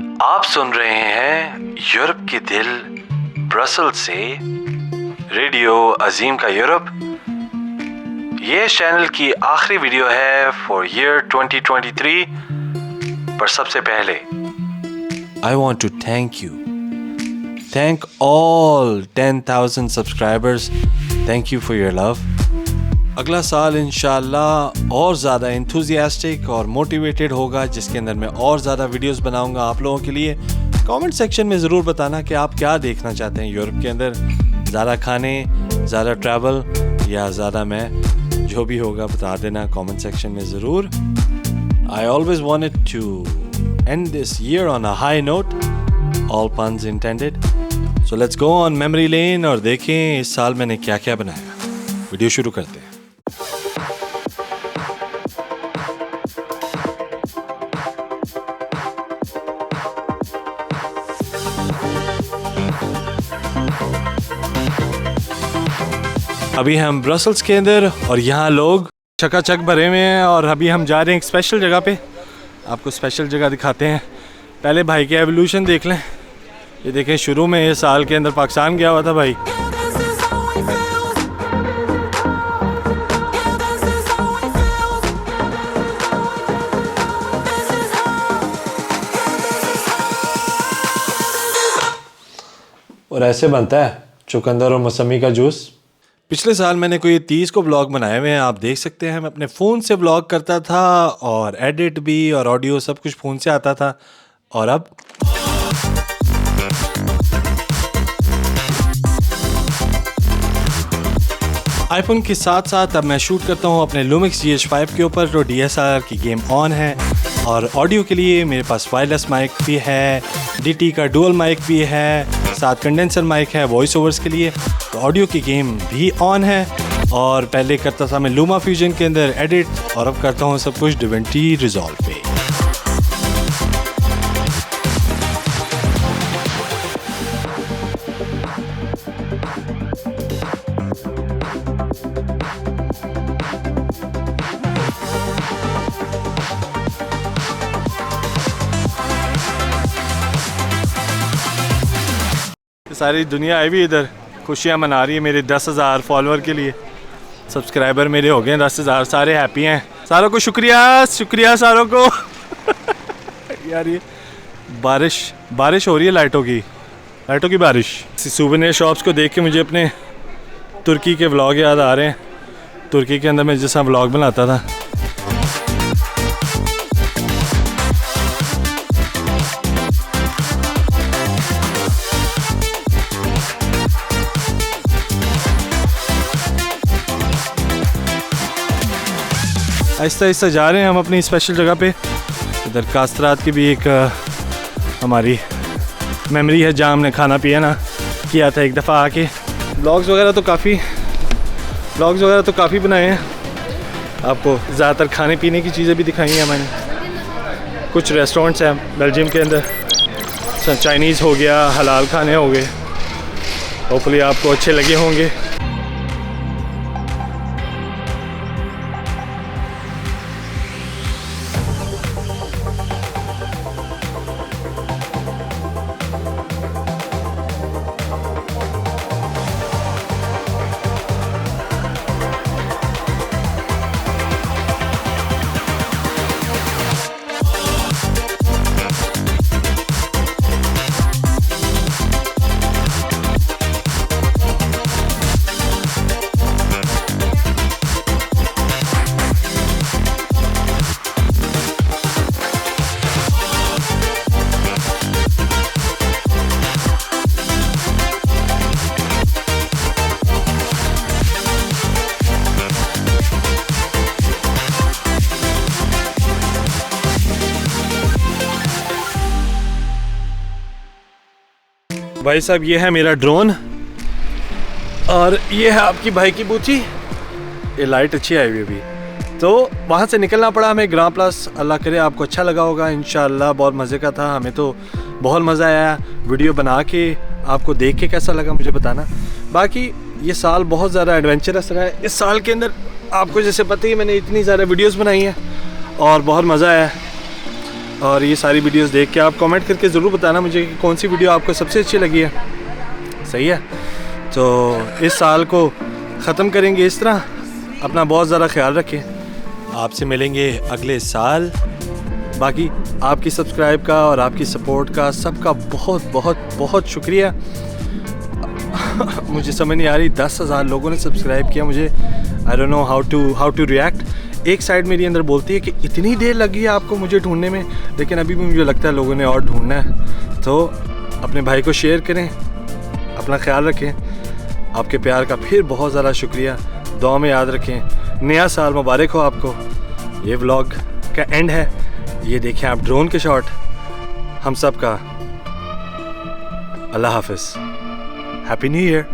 आप सुन रहे हैं यूरोप के दिल ब्रसल से रेडियो अजीम का यूरोप। ये चैनल की आखिरी वीडियो है फॉर ईयर 2023। पर सबसे पहले I want to thank all 10,000 subscribers. Thank you for your love. अगला साल इंशाल्लाह और ज़्यादा एंथुसियास्टिक और मोटिवेटेड होगा, जिसके अंदर मैं और ज़्यादा वीडियोस बनाऊंगा आप लोगों के लिए। कमेंट सेक्शन में ज़रूर बताना कि आप क्या देखना चाहते हैं यूरोप के अंदर। ज़्यादा खाने, ज़्यादा ट्रैवल या ज़्यादा मैं, जो भी होगा बता देना कमेंट सेक्शन में ज़रूर। I always wanted to end this year on a high note, all puns intended. So let's go on memory lane और देखें इस साल मैंने क्या क्या बनाया। वीडियो शुरू करते हैं। अभी हम ब्रसल्स के अंदर और यहाँ लोग चकाचक भरे हुए हैं और अभी हम जा रहे हैं एक स्पेशल जगह पे। आपको स्पेशल जगह दिखाते हैं। पहले भाई के एवोल्यूशन देख लें। ये देखें, शुरू में ये साल के अंदर पाकिस्तान गया हुआ था भाई। और ऐसे बनता है चुकंदर और मौसमी का जूस। पिछले साल मैंने कोई 30 को व्लॉग बनाए हुए हैं, आप देख सकते हैं। मैं अपने फ़ोन से व्लॉग करता था और एडिट भी और ऑडियो सब कुछ फ़ोन से आता था। और अब आईफोन के साथ साथ अब मैं शूट करता हूँ अपने Lumix GH5 के ऊपर। तो DSLR की गेम ऑन है और ऑडियो के लिए मेरे पास वायरलेस माइक भी है, DT का डुअल माइक भी है, साथ कंडेंसर माइक है वॉइस ओवर्स के लिए। तो ऑडियो की गेम भी ऑन है। और पहले करता था मैं लूमा फ्यूजन के अंदर एडिट, और अब करता हूँ सब कुछ DaVinci Resolve पे। सारी दुनिया आई भी इधर खुशियाँ मना रही है मेरे 10,000 फॉलोअर के लिए। सब्सक्राइबर मेरे हो गए 10,000, सारे हैप्पी हैं। सारों को शुक्रिया सारों को। यार ये बारिश हो रही है, लाइटों की बारिश। सूवेनियर शॉप्स को देख के मुझे अपने तुर्की के व्लॉग याद आ रहे हैं। तुर्की के अंदर मैं जैसा व्लॉग बनाता था। आहिस्ता आहिस्ता जा रहे हैं हम अपनी स्पेशल जगह पे। इधर कास्तरात की भी एक हमारी मेमोरी है जहाँ हमने खाना पिया ना किया था एक दफ़ा आके। ब्लॉग्स वगैरह तो काफ़ी बनाए हैं। आपको ज़्यादातर खाने पीने की चीज़ें भी दिखाई हैं मैंने। कुछ रेस्टोरेंट्स हैं बेल्जियम के अंदर, चाइनीज़ हो गया, हलाल खाने हो गए। होपफुली आपको अच्छे लगे होंगे। भाई साहब ये है मेरा ड्रोन और ये है आपकी भाई की बूथी। ये लाइट अच्छी आई हुई अभी, तो वहाँ से निकलना पड़ा हमें ग्रां प्लस। अल्लाह करे आपको अच्छा लगा होगा इंशाल्लाह। बहुत मज़े का था, हमें तो बहुत मज़ा आया। वीडियो बना के आपको देख के कैसा लगा मुझे बताना। बाकी ये साल बहुत ज़्यादा एडवेंचरस रहा है। इस साल के अंदर आपको जैसे पता ही मैंने इतनी ज़्यादा वीडियोस बनाई हैं और बहुत मज़ा आया। और ये सारी वीडियोस देख के आप कमेंट करके ज़रूर बताना मुझे कि कौन सी वीडियो आपको सबसे अच्छी लगी है। सही है, तो इस साल को ख़त्म करेंगे इस तरह। अपना बहुत ज़्यादा ख्याल रखें, आपसे मिलेंगे अगले साल। बाकी आपकी सब्सक्राइब का और आपकी सपोर्ट का सबका बहुत बहुत बहुत शुक्रिया। मुझे समझ नहीं आ रही 10,000 लोगों ने सब्सक्राइब किया, मुझे I don't know how to react. एक साइड मेरी अंदर बोलती है कि इतनी देर लगी है आपको मुझे ढूंढने में, लेकिन अभी भी मुझे लगता है लोगों ने और ढूंढना है। तो अपने भाई को शेयर करें, अपना ख्याल रखें। आपके प्यार का फिर बहुत ज़्यादा शुक्रिया, दुआ में याद रखें। नया साल मुबारक हो आपको। ये व्लॉग का एंड है, ये देखें आप ड्रोन के शॉट। हम सब का अल्लाह हाफिज़, हैप्पी न्यू ईयर।